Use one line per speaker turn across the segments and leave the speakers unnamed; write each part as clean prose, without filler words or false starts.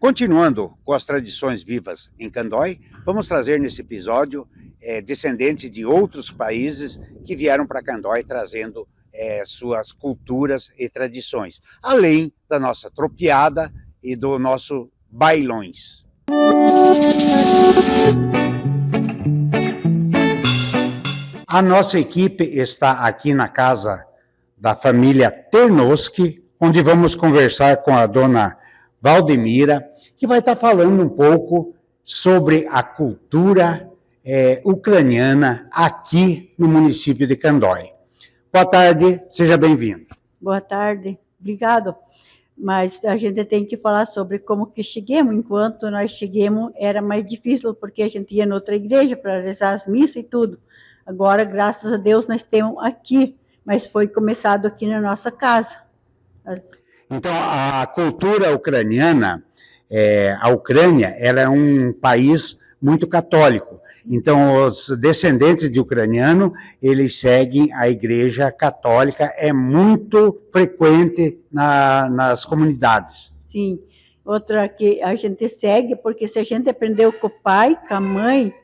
Continuando com as tradições vivas em Candói, vamos trazer nesse episódio descendentes de outros países que vieram para Candói trazendo suas culturas e tradições, além da nossa tropiada e do nosso bailões. A nossa equipe está aqui na casa da família Ternoski, onde vamos conversar com a dona Valdemira, que vai estar falando um pouco sobre a cultura ucraniana aqui no município de Candói. Boa tarde, seja bem-vindo.
Boa tarde, obrigado. Mas a gente tem que falar sobre como que chegamos. Enquanto nós chegamos, era mais difícil, porque a gente ia em outra igreja para rezar as missas e tudo. Agora, graças a Deus, nós temos aqui, mas foi começado aqui na nossa casa.
Então, a cultura ucraniana, a Ucrânia, ela é um país muito católico. Então, os descendentes de ucraniano, eles seguem a igreja católica, é muito frequente nas comunidades.
Sim, outra que a gente segue, porque se a gente aprendeu com o pai, com a mãe,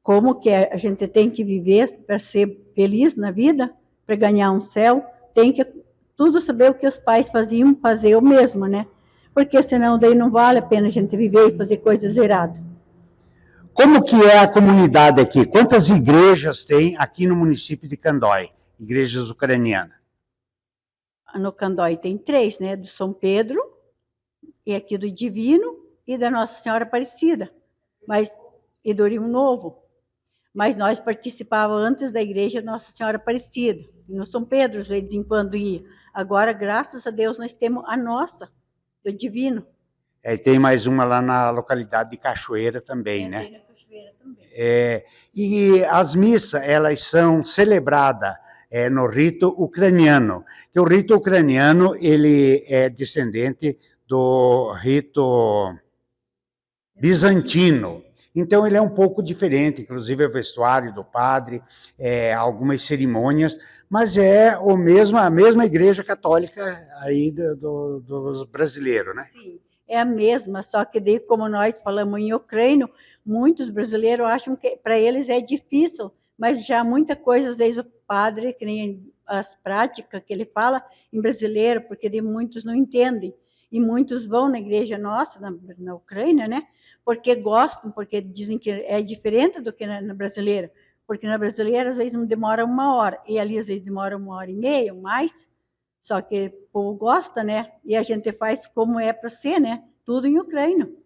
como que a gente tem que viver para ser feliz na vida, para ganhar um céu, tem que tudo saber o que os pais faziam, fazer o mesmo, né? Porque senão daí não vale a pena a gente viver e fazer coisas erradas.
Como que é a comunidade aqui? Quantas igrejas tem aqui no município de Candói? Igrejas ucranianas?
No Candói tem 3, né? Do São Pedro, e aqui do Divino, e da Nossa Senhora Aparecida, e do Rio Novo. Mas nós participávamos antes da igreja Nossa Senhora Aparecida. E no São Pedro, de vez em quando ia. Agora, graças a Deus, nós temos a nossa, do Divino.
E tem mais uma lá na localidade de Cachoeira também, né?
Tem na Cachoeira também.
E as missas, elas são celebradas no rito ucraniano. Que o rito ucraniano, ele é descendente do rito bizantino. Então, ele é um pouco diferente, inclusive o vestuário do padre, algumas cerimônias, mas é a mesma igreja católica aí dos brasileiros, né?
Sim, é a mesma, só que daí, como nós falamos em ucraniano, muitos brasileiros acham que para eles é difícil, mas já muita coisa, às vezes o padre, que nem as práticas que ele fala em brasileiro, porque de muitos não entendem, e muitos vão na igreja nossa, na Ucrânia, né? Porque gostam, porque dizem que é diferente do que na brasileira. Porque na brasileira, às vezes, não demora 1 hora. E ali, às vezes, demora 1h30 ou mais. Só que o povo gosta, né? E a gente faz como é para ser, né? Tudo em ucraniano.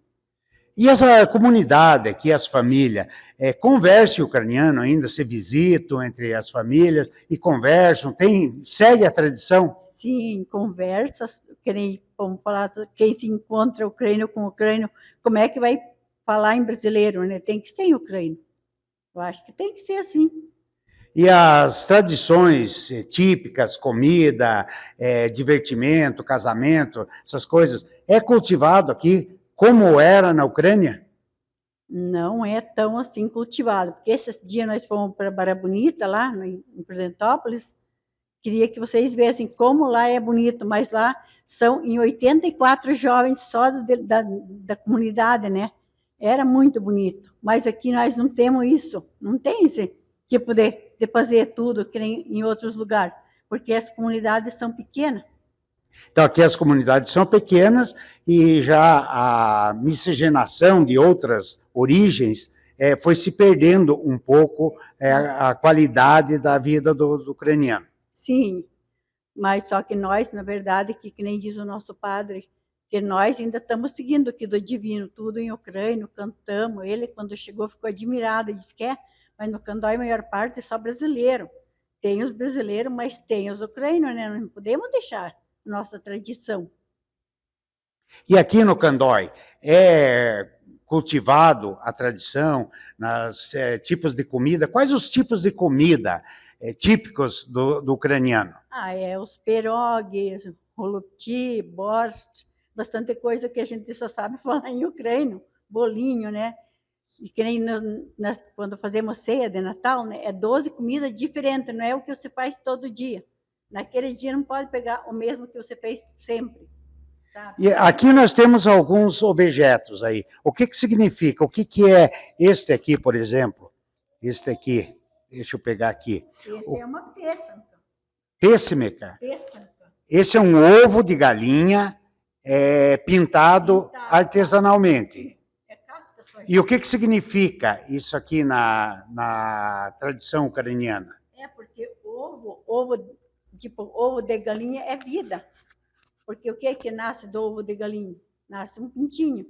E essa comunidade aqui, as famílias, conversam ucraniano ainda, se visitam entre as famílias e conversam, segue a tradição?
Sim, conversas, que nem, vamos falar, quem se encontra ucraniano com ucraniano, como é que vai falar em brasileiro, né? Tem que ser em ucraniano. Eu acho que tem que ser assim.
E as tradições típicas, comida, divertimento, casamento, essas coisas, é cultivado aqui como era na Ucrânia?
Não é tão assim cultivado, porque esses dias nós fomos para Barra Bonita, lá em Prudentópolis. Queria que vocês vissem como lá é bonito, mas lá são em 84 jovens só da comunidade, né? Era muito bonito, mas aqui nós não temos isso, não tem esse tipo de fazer tudo que nem em outros lugares, porque as comunidades são pequenas.
Então, aqui as comunidades são pequenas e já a miscigenação de outras origens foi se perdendo um pouco a qualidade da vida do ucraniano.
Sim, mas só que nós, na verdade, que nem diz o nosso padre, que nós ainda estamos seguindo aqui do Divino, tudo em ucraniano, cantamos. Ele, quando chegou, ficou admirado, disse que mas no Candói a maior parte é só brasileiro. Tem os brasileiros, mas tem os ucranianos, né? Não podemos deixar nossa tradição.
E aqui no Candói, é cultivado a tradição, nos tipos de comida? Quais os tipos de comida típicos do ucraniano?
Os pierogies, holubti, borst, bastante coisa que a gente só sabe falar em ucraniano, bolinho, né? E que nem quando fazemos ceia de Natal, né? É 12 comidas diferentes, não é o que você faz todo dia. Naquele dia não pode pegar o mesmo que você fez sempre. sabe?
E aqui nós temos alguns objetos aí. O que significa? O que é este aqui, por exemplo? Este aqui. Deixa eu pegar aqui.
Esse é uma pêssega.
Pêssega.
Pêssega.
Esse é um ovo de galinha pintado artesanalmente.
É casca só.
E o que significa isso aqui na tradição ucraniana?
É porque ovo de galinha é vida. Porque o que é que nasce do ovo de galinha? Nasce um pintinho.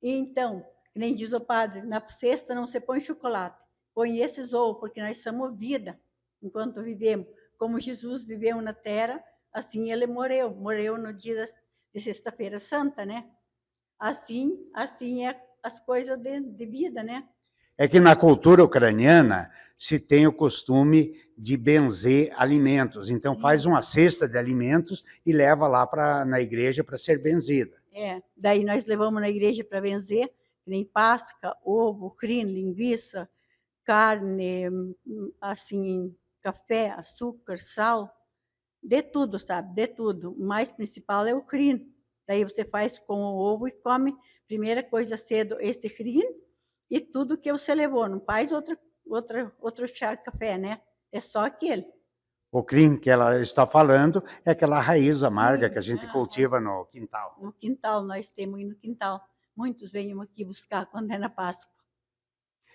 E então, que nem diz o padre, na cesta não se põe chocolate, põe esses ovos, porque nós somos vida enquanto vivemos. Como Jesus viveu na terra, assim ele morreu. Morreu no dia de Sexta-feira Santa, né? Assim é as coisas de vida, né?
É que na cultura ucraniana se tem o costume de benzer alimentos. Então faz uma cesta de alimentos e leva lá na igreja para ser benzida.
Daí nós levamos na igreja para benzer, que nem pasca, ovo, crin, linguiça, carne, assim, café, açúcar, sal, de tudo, sabe? De tudo. O mais principal é o crin. Daí você faz com o ovo e come, primeira coisa cedo, esse crin e tudo que você levou. Não faz outro chá de café, né? É só aquele.
O crin que ela está falando é aquela raiz amarga
Sim,
que a gente cultiva no quintal.
No quintal, nós temos aí no quintal. Muitos vêm aqui buscar quando é na Páscoa.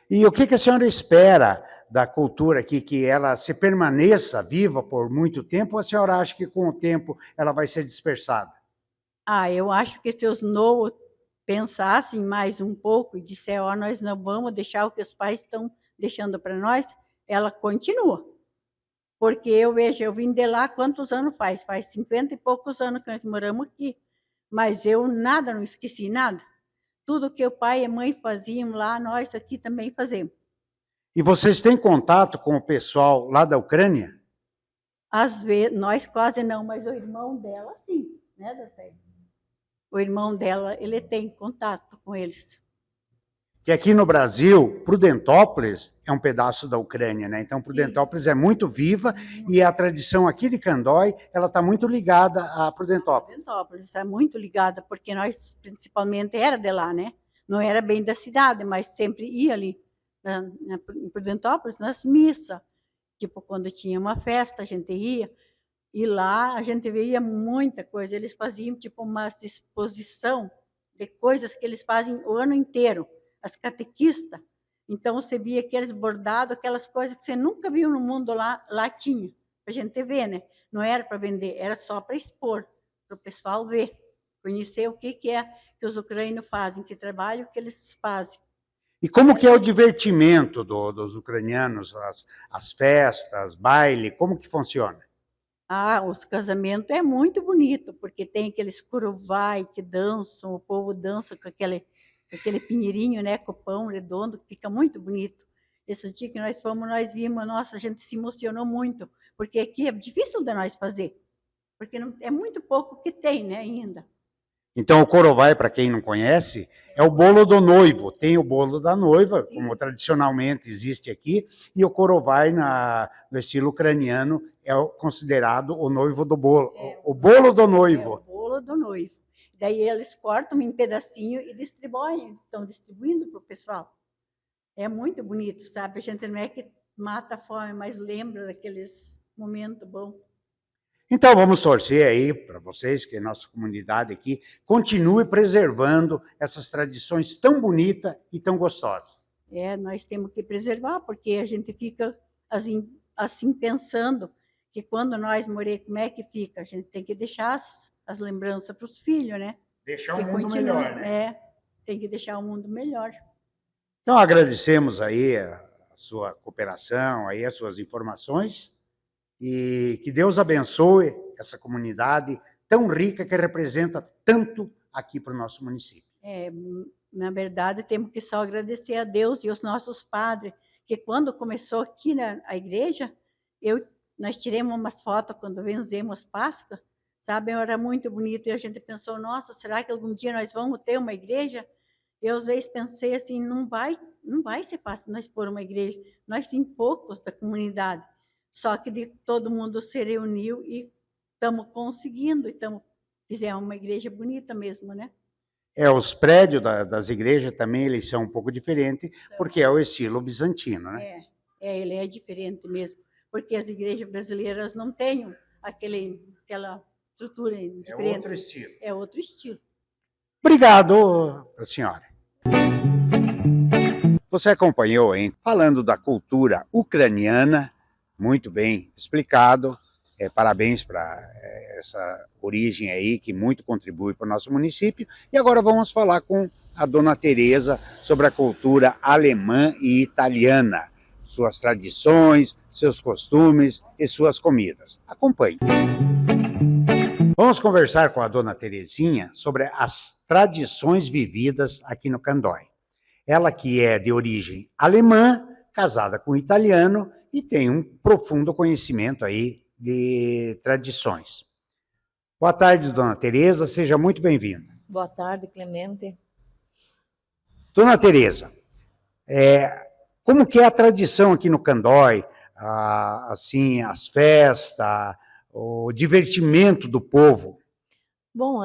E o que a senhora espera da cultura aqui, que ela se permaneça viva por muito tempo, ou a senhora acha que com o tempo ela vai ser dispersada?
Eu acho que se os novos pensassem mais um pouco e disser, nós não vamos deixar o que os pais estão deixando para nós, ela continua. Porque eu vim de lá quantos anos faz? Faz 50 e poucos anos que nós moramos aqui. Mas eu não esqueci nada. Tudo que o pai e a mãe faziam lá, nós aqui também fazemos.
E vocês têm contato com o pessoal lá da Ucrânia?
Às vezes, nós quase não, mas o irmão dela sim, né, Dafé? O irmão dela, ele tem contato com eles.
Que aqui no Brasil, Prudentópolis é um pedaço da Ucrânia, né? Então, Prudentópolis é muito viva e a tradição aqui de Candói, ela está muito ligada a Prudentópolis.
Prudentópolis é muito ligada, porque nós, principalmente, era de lá, né? Não era bem da cidade, mas sempre ia ali, em Prudentópolis, nas missas. Tipo, quando tinha uma festa, a gente ia. E lá a gente via muita coisa. Eles faziam, tipo, uma exposição de coisas que eles fazem o ano inteiro. As catequistas. Então, você via aqueles bordados, aquelas coisas que você nunca viu no mundo lá tinha. Para a gente ver, né? Não era para vender, era só para expor, para o pessoal ver, conhecer o que é que os ucranianos fazem, que trabalho que eles fazem.
E como que é o divertimento dos ucranianos, as festas, baile, como que funciona?
Os casamentos é muito bonito, porque tem aqueles curuvai que dançam, o povo dança com aquele pinheirinho, né, com o pão redondo, que fica muito bonito. Esse dia que nós fomos, nós vimos, nossa, a gente se emocionou muito, porque aqui é difícil de nós fazer, porque é muito pouco que tem, né, ainda.
Então, o Corovai, para quem não conhece, é o bolo do noivo. Tem o bolo da noiva, como tradicionalmente existe aqui, e o Corovai, no estilo ucraniano, é considerado o noivo do bolo. O bolo do noivo.
É o bolo do noivo. Daí eles cortam em pedacinho e distribuem, estão distribuindo para o pessoal. É muito bonito, sabe? A gente não é que mata a fome, mas lembra daqueles momentos bons.
Então, vamos torcer aí para vocês, que a nossa comunidade aqui continue preservando essas tradições tão bonitas e tão gostosas.
Nós temos que preservar, porque a gente fica assim pensando que quando nós morrer, como é que fica? A gente tem que deixar as lembranças para os filhos, né?
Deixar o mundo melhor, né?
Tem que deixar o mundo melhor.
Então, agradecemos aí a sua cooperação, aí as suas informações, e que Deus abençoe essa comunidade tão rica que representa tanto aqui para o nosso município.
Na verdade, temos que só agradecer a Deus e os nossos padres, que quando começou aqui a igreja, nós tiramos umas fotos quando vencemos Páscoa, sabe? Era muito bonito e a gente pensou, nossa, será que algum dia nós vamos ter uma igreja? Eu às vezes pensei assim, não vai ser fácil nós pôr uma igreja, nós sim poucos da comunidade, só que todo mundo se reuniu e estamos conseguindo, estamos Fizeram uma igreja bonita mesmo, né?
Os prédios das igrejas também, eles são um pouco diferentes, porque é o estilo bizantino, né?
Ele é diferente mesmo, porque as igrejas brasileiras não têm aquela estrutura diferente.
É outro estilo.
É outro estilo.
Obrigado, senhora. Você acompanhou, hein? Falando da cultura ucraniana, muito bem explicado. Parabéns para essa origem aí, que muito contribui para o nosso município. E agora vamos falar com a dona Tereza sobre a cultura alemã e italiana, suas tradições, seus costumes e suas comidas. Acompanhe. Vamos conversar com a dona Terezinha sobre as tradições vividas aqui no Candói. Ela que é de origem alemã, casada com italiano e tem um profundo conhecimento aí de tradições. Boa tarde, dona Tereza, seja muito bem-vinda.
Boa tarde, Clemente.
Dona Tereza, como que é a tradição aqui no Candói, assim, as festas, o divertimento do povo?
Bom,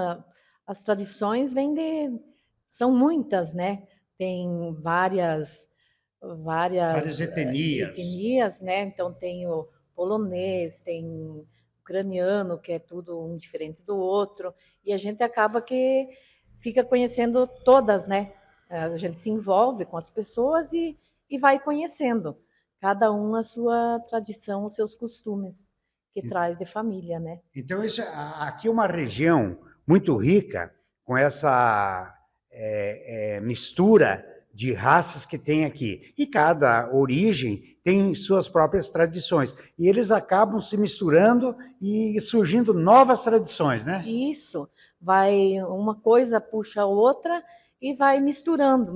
as tradições são muitas, né? Tem várias etnias, né? Então tem o polonês, tem ucraniano, que é tudo um diferente do outro, e a gente acaba que fica conhecendo todas, né? A gente se envolve com as pessoas e vai conhecendo, cada um a sua tradição, os seus costumes, que traz de família, né?
Então, aqui é uma região muito rica com essa mistura de raças que tem aqui. E cada origem tem suas próprias tradições. E eles acabam se misturando e surgindo novas tradições, né?
Isso. Uma coisa puxa a outra e vai misturando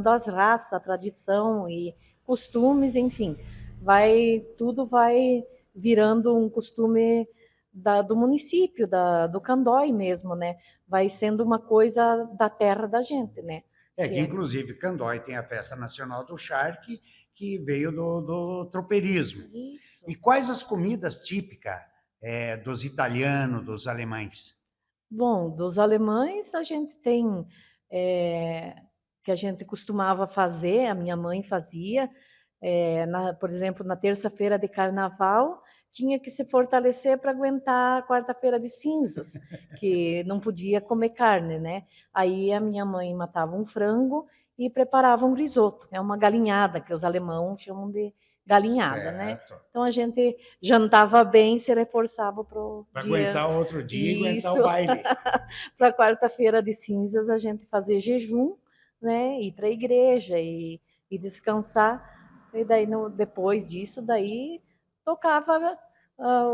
as raças, a tradição e costumes, enfim. Tudo vai virando um costume do município, do Candói mesmo, né? Vai sendo uma coisa da terra da gente, né?
Que inclusive Candói tem a Festa Nacional do Charque, que veio do tropeirismo.
Isso.
E quais as comidas típicas dos italianos, dos alemães?
Bom, dos alemães a gente tem que a gente costumava fazer, a minha mãe fazia, por exemplo, na terça-feira de carnaval, tinha que se fortalecer para aguentar a quarta-feira de cinzas, que não podia comer carne, né? Aí a minha mãe matava um frango e preparava um risoto, é uma galinhada, que os alemãos chamam de galinhada,
certo,
né? Então a gente jantava bem, se reforçava para o dia.
Para aguentar outro dia e aguentar o baile.
Para quarta-feira de cinzas a gente fazer jejum, né? Ir para a igreja e descansar. E daí depois disso daí tocava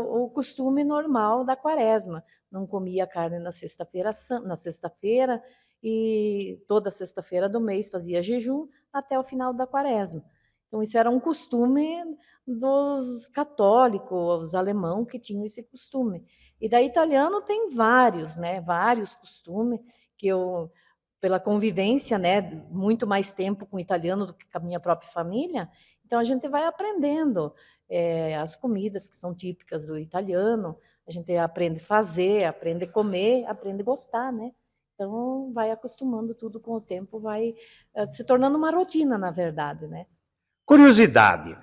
o costume normal da quaresma. Não comia carne na sexta-feira e toda sexta-feira do mês fazia jejum até o final da quaresma. Então isso era um costume dos católicos, os alemãos que tinham esse costume. E da italiano tem vários, né? Vários costumes que eu, pela convivência, né? Muito mais tempo com o italiano do que com a minha própria família. Então a gente vai aprendendo as comidas que são típicas do italiano. A gente aprende a fazer, aprende a comer, aprende a gostar, né? Então vai acostumando tudo com o tempo, vai se tornando uma rotina, na verdade, né?
Curiosidade,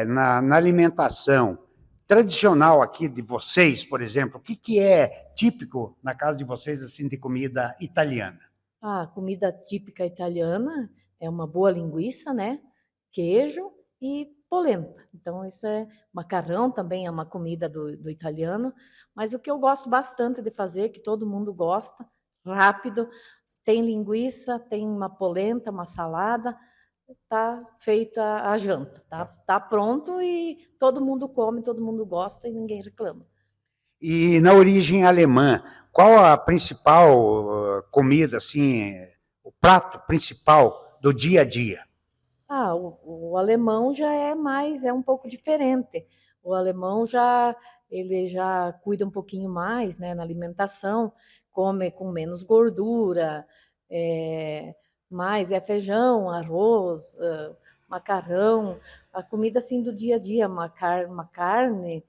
na alimentação tradicional aqui de vocês, por exemplo, o que é típico na casa de vocês assim de comida italiana?
A comida típica italiana é uma boa linguiça, né? Queijo e polenta. Então, isso macarrão também é uma comida do italiano, mas o que eu gosto bastante de fazer, que todo mundo gosta, rápido, tem linguiça, tem uma polenta, uma salada, tá feita a janta, tá pronto e todo mundo come, todo mundo gosta e ninguém reclama.
E na origem alemã, qual a principal comida, assim, o prato principal do dia a dia?
O alemão já é um pouco diferente. O alemão ele já cuida um pouquinho mais, né, na alimentação, come com menos gordura, mais feijão, arroz, macarrão, a comida assim do dia a dia, uma carne,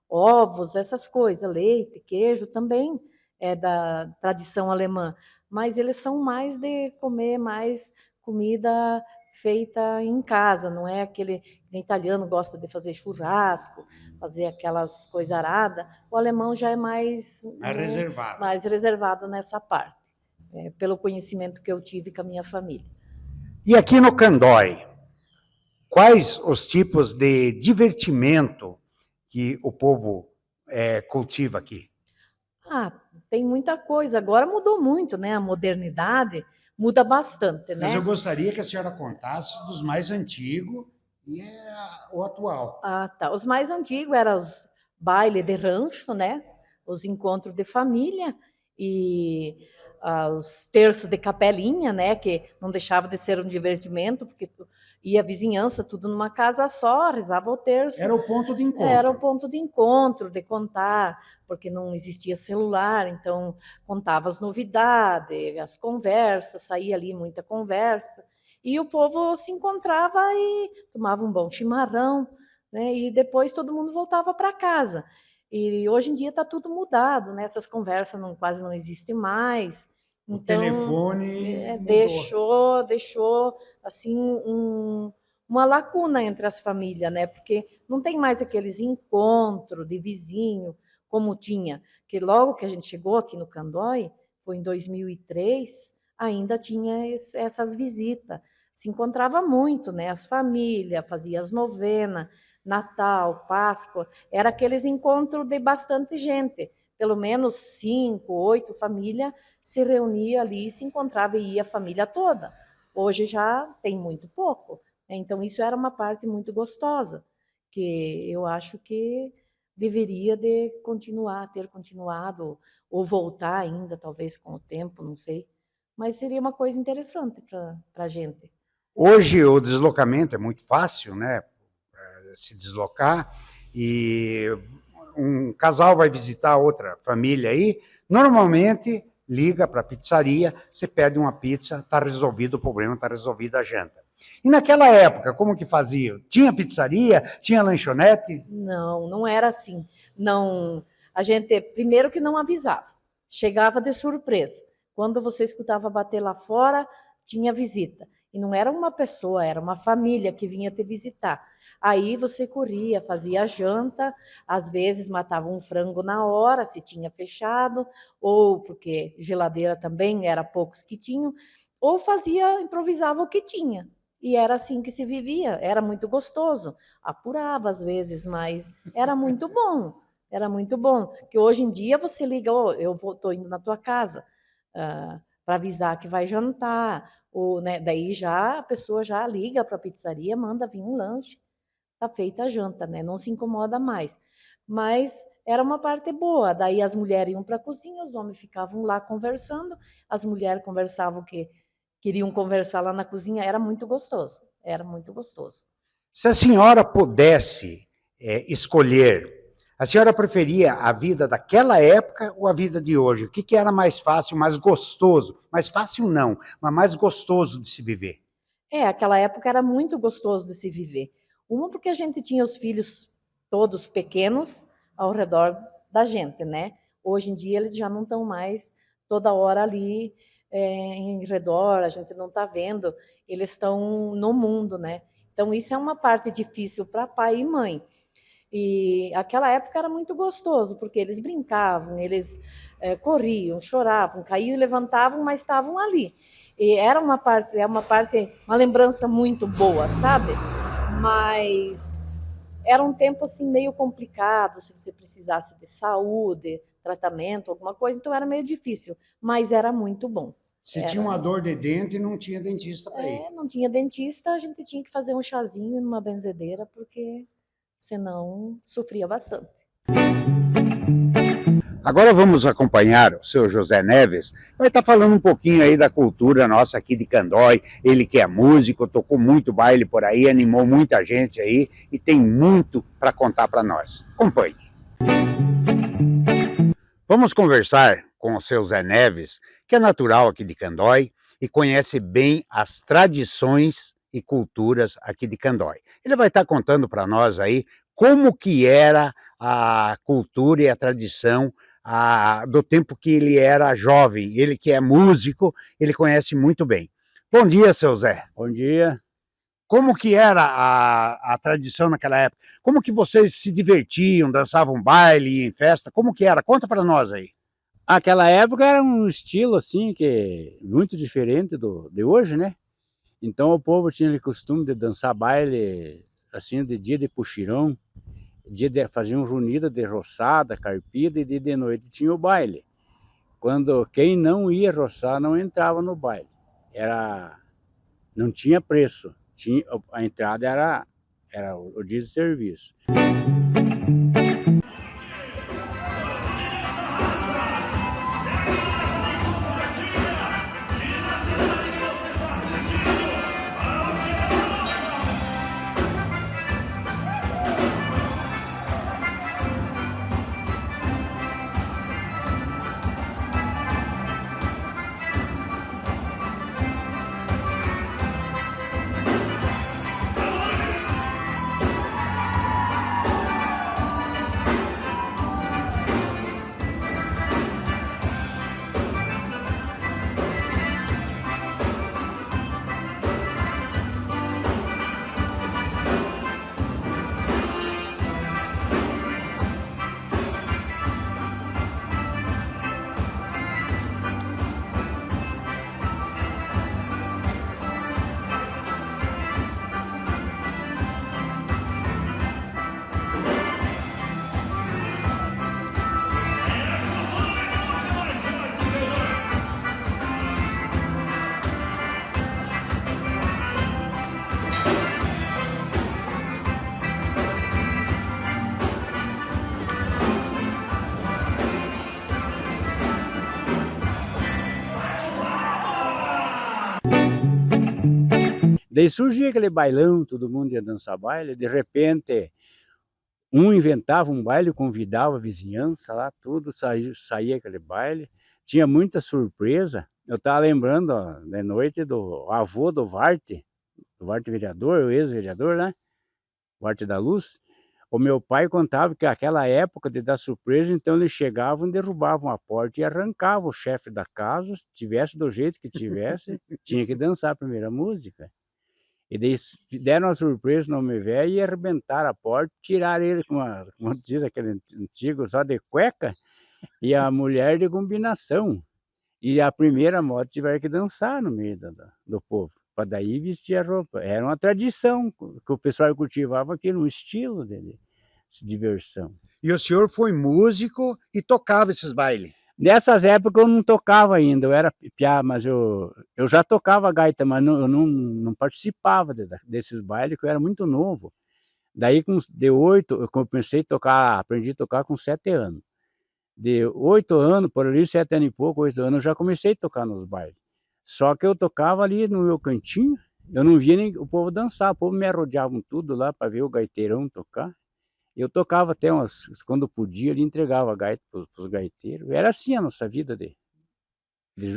ovos, essas coisas, leite, queijo, também é da tradição alemã, mas eles são mais de comer mais comida feita em casa, não é aquele que italiano gosta de fazer churrasco, fazer aquelas coisas aradas. O alemão já é mais,
Mais
né,
reservado.
mais reservado nessa parte, pelo conhecimento que eu tive com a minha família.
E aqui no Candói, quais os tipos de divertimento que o povo cultiva aqui?
Ah, tem muita coisa. Agora mudou muito, né? A modernidade muda bastante, né?
Mas eu gostaria que a senhora contasse dos mais antigos e o atual.
Ah, tá. Os mais antigos eram os bailes de rancho, né? Os encontros de família e os terços de capelinha, né? Que não deixava de ser um divertimento, porque ia a vizinhança tudo numa casa só, rezava o terço.
Era o ponto de encontro.
Era o ponto de encontro, de contar, porque não existia celular, então contava as novidades, as conversas, saía ali muita conversa. E o povo se encontrava e tomava um bom chimarrão, né? E depois todo mundo voltava para casa. E hoje em dia está tudo mudado, né? Essas conversas quase não existem mais.
O
Então,
telefone
deixou assim uma lacuna entre as famílias, né? Porque não tem mais aqueles encontros de vizinho como tinha, que logo que a gente chegou aqui no Candói, foi em 2003, ainda tinha essas visitas. Se encontrava muito, né? As famílias, fazia as novenas, Natal, Páscoa, era aqueles encontros de bastante gente, pelo menos 5, 8 famílias se reunia ali, se encontrava e ia a família toda. Hoje já tem muito pouco. Então, isso era uma parte muito gostosa, que eu acho que deveria de continuar, ter continuado, ou voltar ainda, talvez com o tempo, não sei. Mas seria uma coisa interessante para a gente.
Hoje o deslocamento é muito fácil, né? Se deslocar, e um casal vai visitar outra família aí, normalmente liga para a pizzaria, você pede uma pizza, está resolvido o problema, está resolvida a janta. E naquela época, como que fazia? Tinha pizzaria? Tinha lanchonete?
Não, não era assim. Não, a gente, primeiro que não avisava, chegava de surpresa. Quando você escutava bater lá fora, tinha visita. E não era uma pessoa, era uma família que vinha te visitar. Aí você corria, fazia a janta, às vezes matava um frango na hora, se tinha fechado, ou porque geladeira também era poucos que tinham, ou fazia, improvisava o que tinha. E era assim que se vivia, era muito gostoso. Apurava às vezes, mas era muito bom. Era muito bom. Que hoje em dia você liga, oh, estou indo na tua casa para avisar que vai jantar. Ou, né, daí já a pessoa já liga para a pizzaria, manda vir um lanche, está feita a janta, né? Não se incomoda mais. Mas era uma parte boa. Daí as mulheres iam para a cozinha, os homens ficavam lá conversando, as mulheres conversavam que queriam conversar lá na cozinha, era muito gostoso, era muito gostoso.
Se a senhora pudesse escolher, a senhora preferia a vida daquela época ou a vida de hoje? O que era mais fácil, mais gostoso? Mais fácil não, mas mais gostoso de se viver?
Aquela época era muito gostoso de se viver. Uma porque a gente tinha os filhos todos pequenos ao redor da gente, né? Hoje em dia eles já não estão mais toda hora ali em redor, a gente não está vendo, eles estão no mundo, né? Então isso é uma parte difícil para pai e mãe. E aquela época era muito gostoso, porque eles brincavam, eles corriam, choravam, caíam e levantavam, mas estavam ali. E era uma lembrança muito boa, sabe? Mas era um tempo assim meio complicado, se você precisasse de saúde, tratamento, alguma coisa, então era meio difícil, mas era muito bom.
Se tinha uma dor de dente, não tinha dentista para ir.
Não tinha dentista, a gente tinha que fazer um chazinho numa benzedeira, porque senão sofria bastante.
Agora vamos acompanhar o seu José Neves, vai estar falando um pouquinho aí da cultura nossa aqui de Candói, ele que é músico, tocou muito baile por aí, animou muita gente aí e tem muito para contar para nós. Acompanhe. Vamos conversar com o seu Zé Neves, que é natural aqui de Candói e conhece bem as tradições e culturas aqui de Candói. Ele vai estar contando para nós aí como que era a cultura e a tradição do tempo que ele era jovem. Ele que é músico, ele conhece muito bem. Bom dia, seu Zé.
Bom dia.
Como que era a tradição naquela época? Como que vocês se divertiam, dançavam baile em festa? Como que era? Conta para nós aí.
Aquela época era um estilo assim que muito diferente de hoje, né? Então o povo tinha o costume de dançar baile assim de dia de puxirão, faziam reunida de roçada, carpida, e de noite tinha o baile. Quando quem não ia roçar não entrava no baile. Não tinha preço. A entrada era o dia de serviço. Daí surgia aquele bailão, todo mundo ia dançar baile, de repente um inventava um baile, convidava a vizinhança lá, tudo, saía aquele baile, tinha muita surpresa. Eu estava lembrando ó, de noite do avô do Vart vereador, o ex-vereador, né? Vart da Luz. O meu pai contava que aquela época de dar surpresa, então eles chegavam, derrubavam a porta e arrancavam o chefe da casa, tivesse do jeito que tivesse, tinha que dançar a primeira música. E daí deram uma surpresa no homem velho e arrebentaram a porta, tiraram ele, como diz aquele antigo, só de cueca, e a mulher de combinação. E a primeira moda tiveram que dançar no meio do povo, para daí vestir a roupa. Era uma tradição, que o pessoal cultivava aquilo, um estilo de diversão.
E o senhor foi músico e tocava esses bailes?
Nessas épocas eu não tocava ainda, eu era piá, mas eu já tocava gaita, mas eu não participava desses bailes, que eu era muito novo. Daí, de 8, eu comecei a tocar, aprendi a tocar com 7 anos. De 8 anos, por ali, 7 anos e pouco, 8 anos, eu já comecei a tocar nos bailes. Só que eu tocava ali no meu cantinho, eu não via nem o povo dançar, o povo me arrodeavam tudo lá para ver o gaiteirão tocar. Eu tocava até quando podia, ele entregava a gaita para os gaiteiros. Era assim a nossa vida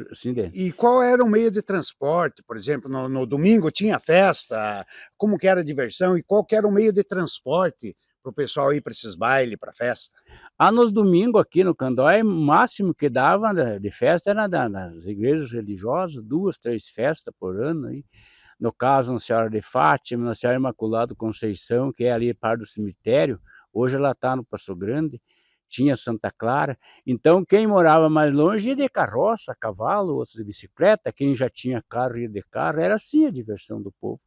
assim.
E qual era o meio de transporte? Por exemplo, no domingo tinha festa, como que era a diversão e qual que era o meio de transporte para o pessoal ir para esses bailes, para festa?
Nos domingos aqui no Candói, o máximo que dava de festa era nas igrejas religiosas, 2, 3 festas por ano. Aí. No caso, Nossa Senhora de Fátima, Nossa Senhora Imaculada Conceição, que é ali perto do cemitério, hoje ela está no Passo Grande, tinha Santa Clara. Então, quem morava mais longe ia de carroça, cavalo, outros de bicicleta, quem já tinha carro ia de carro, era assim a diversão do povo.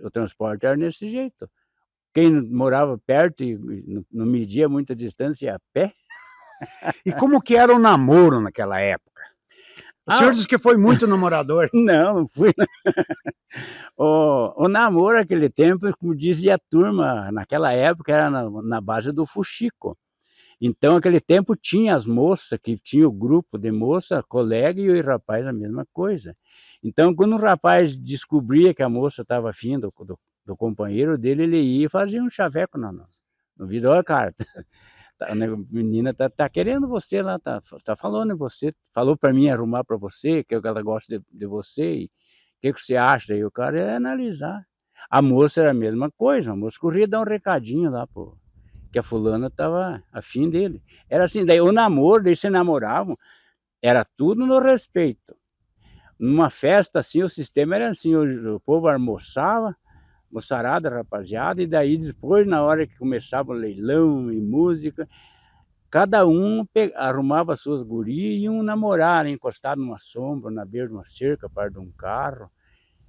O transporte era desse jeito. Quem morava perto e não media muita distância ia a pé.
E como que era o namoro naquela época? O senhor disse que foi muito namorador.
Não fui. O namoro naquele tempo, como dizia a turma, naquela época era na base do fuxico. Então, naquele tempo tinha as moças, que tinha o grupo de moça, colega, e o rapaz a mesma coisa. Então, quando o rapaz descobria que a moça estava afim do companheiro dele, ele ia e fazia um chaveco no vidro. Olha, cara, a menina tá querendo você lá, tá falando em você, falou para mim arrumar para você, que ela gosta de você, e o que você acha? Daí o cara ia analisar. A moça era a mesma coisa, a moça corria dar um recadinho lá, pô. que a fulana estava afim dele. Era assim, daí o namoro, daí se namoravam, era tudo no respeito. Numa festa assim, o sistema era assim, o povo almoçava, moçarada, rapaziada, e daí depois, na hora que começava o leilão e música, cada um arrumava suas gurias e iam namorar, encostado numa sombra, na beira de uma cerca, perto de um carro.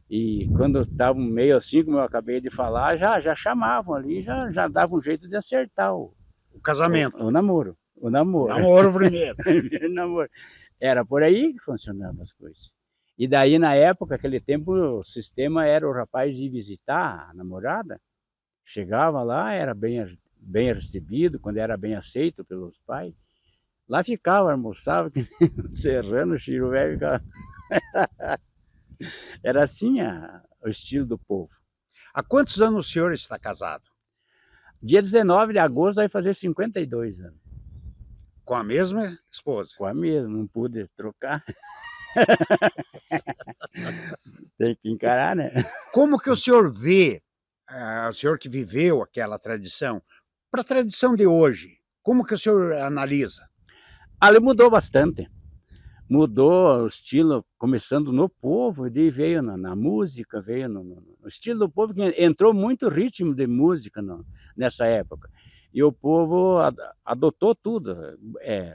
E quando estavam meio assim, como eu acabei de falar, já chamavam ali, já davam um jeito de acertar
O casamento.
o namoro. O namoro.
Namoro primeiro.
Primeiro namoro. Era por aí que funcionavam as coisas. E daí, na época, aquele tempo, o sistema era o rapaz ir visitar a namorada. Chegava lá, era bem recebido, quando era bem aceito pelos pais. Lá ficava, almoçava, serrano, o Chiru velho ficava... Era assim o estilo do povo.
Há quantos anos o senhor está casado?
Dia 19 de agosto vai fazer 52 anos.
Com a mesma esposa?
Com a mesma, não pude trocar. Tem que encarar, né?
Como que o senhor vê, o senhor que viveu aquela tradição, para a tradição de hoje, como que o senhor analisa?
Ali mudou bastante. Mudou o estilo, começando no povo, e daí veio na música, veio no estilo do povo, que entrou muito ritmo de música nessa época. E o povo adotou tudo,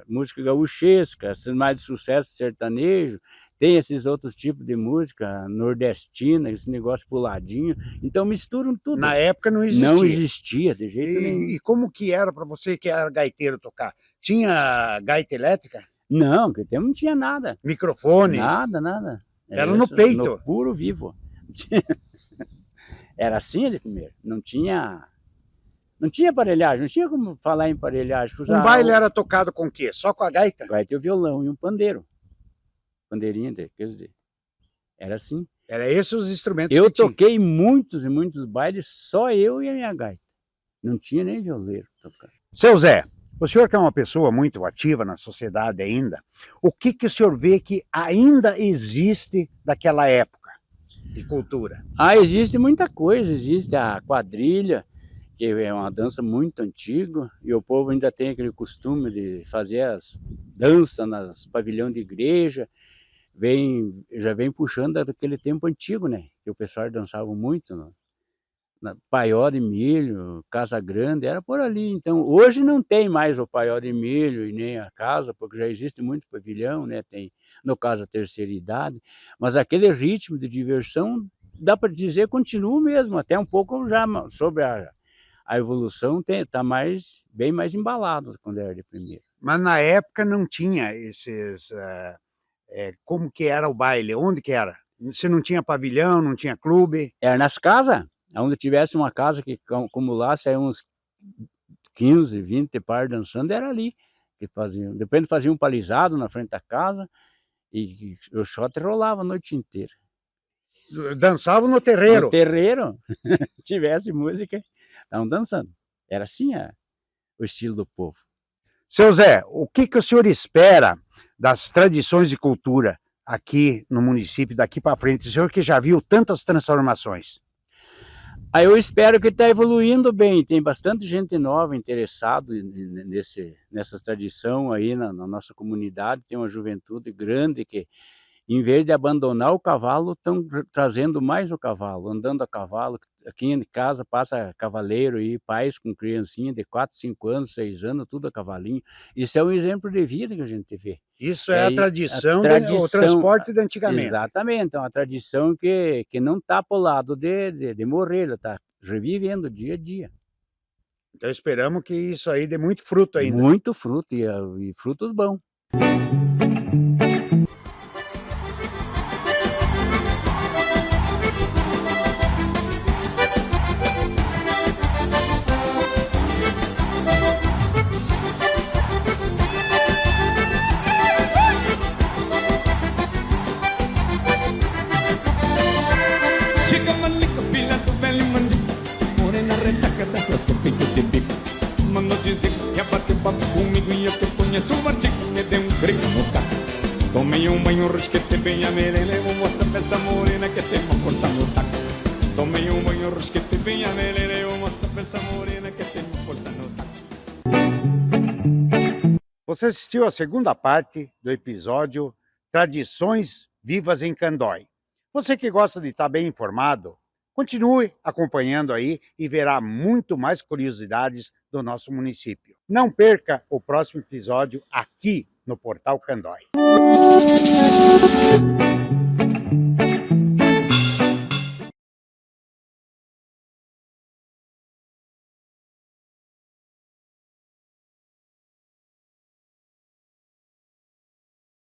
música gaúchesca, esses mais de sucesso sertanejo, tem esses outros tipos de música nordestina, esse negócio puladinho, então misturam tudo.
Na época não existia.
Não existia, de jeito nenhum.
E como que era para você que era gaiteiro tocar? Tinha gaita elétrica?
Não, que tempo não tinha nada.
Microfone?
Nada.
Era no peito?
No puro vivo. Era assim de primeiro, não tinha aparelhagem, não tinha como falar em aparelhagem.
Um baile era tocado com o quê? Só com a gaita?
Gaita e o violão e um pandeiro. Pandeirinho, quer dizer, era assim.
Era esses os instrumentos
Eu
que tinha.
toquei muitos e muitos bailes, só eu e a minha gaita. Não tinha nem violeiro tocando.
Seu Zé, o senhor que é uma pessoa muito ativa na sociedade ainda, o que o senhor vê que ainda existe daquela época de cultura?
Existe muita coisa, existe a quadrilha, que é uma dança muito antiga, e o povo ainda tem aquele costume de fazer as danças nos pavilhões de igreja, já vem puxando daquele tempo antigo, né? Que o pessoal dançava muito, na Paió de Milho, Casa Grande, era por ali. Então, hoje não tem mais o Paió de Milho e nem a casa, porque já existe muito pavilhão, né? Tem, no caso, a terceira idade, mas aquele ritmo de diversão, dá para dizer, continua mesmo, até um pouco já sobre a evolução está bem mais embalado quando era de primeiro.
Mas na época não tinha esses... como que era o baile? Onde que era? Se não tinha pavilhão, não tinha clube?
Era nas casas, onde tivesse uma casa que acumulasse aí uns 15, 20 par dançando, era ali que faziam. Depois faziam um palizado na frente da casa e o shot rolava a noite inteira.
Dançavam no terreiro?
No terreiro, tivesse música, estavam dançando. Era assim o estilo do povo.
Seu Zé, o que o senhor espera das tradições de cultura aqui no município, daqui para frente? O senhor que já viu tantas transformações.
Eu espero que está evoluindo bem, tem bastante gente nova interessada nessa tradição aí na nossa comunidade, tem uma juventude grande que, em vez de abandonar o cavalo, estão trazendo mais o cavalo, andando a cavalo. Aqui em casa passa cavaleiro e pais com criancinha de 4, 5 anos, 6 anos, tudo a cavalinho. Isso é um exemplo de vida que a gente vê.
Isso é a tradição, o transporte de antigamente.
Exatamente, é uma tradição que não está para o lado de morrer, ela está revivendo dia a dia.
Então esperamos que isso aí dê muito fruto ainda.
Muito fruto, e frutos bons.
Quer bater papo comigo e eu te conheço o martinho e dei um grito no taco. Tomei um banho, risquete bem a melele, vou mostrar pra essa morena que tem uma força no taco. Tomei um banho, risquete bem a melele, vou mostrar pra essa morena que tem uma força no taco.
Você assistiu a segunda parte do episódio Tradições Vivas em Candói. Você que gosta de estar bem informado, continue acompanhando aí e verá muito mais curiosidades do nosso município. Não perca o próximo episódio aqui no Portal Candói.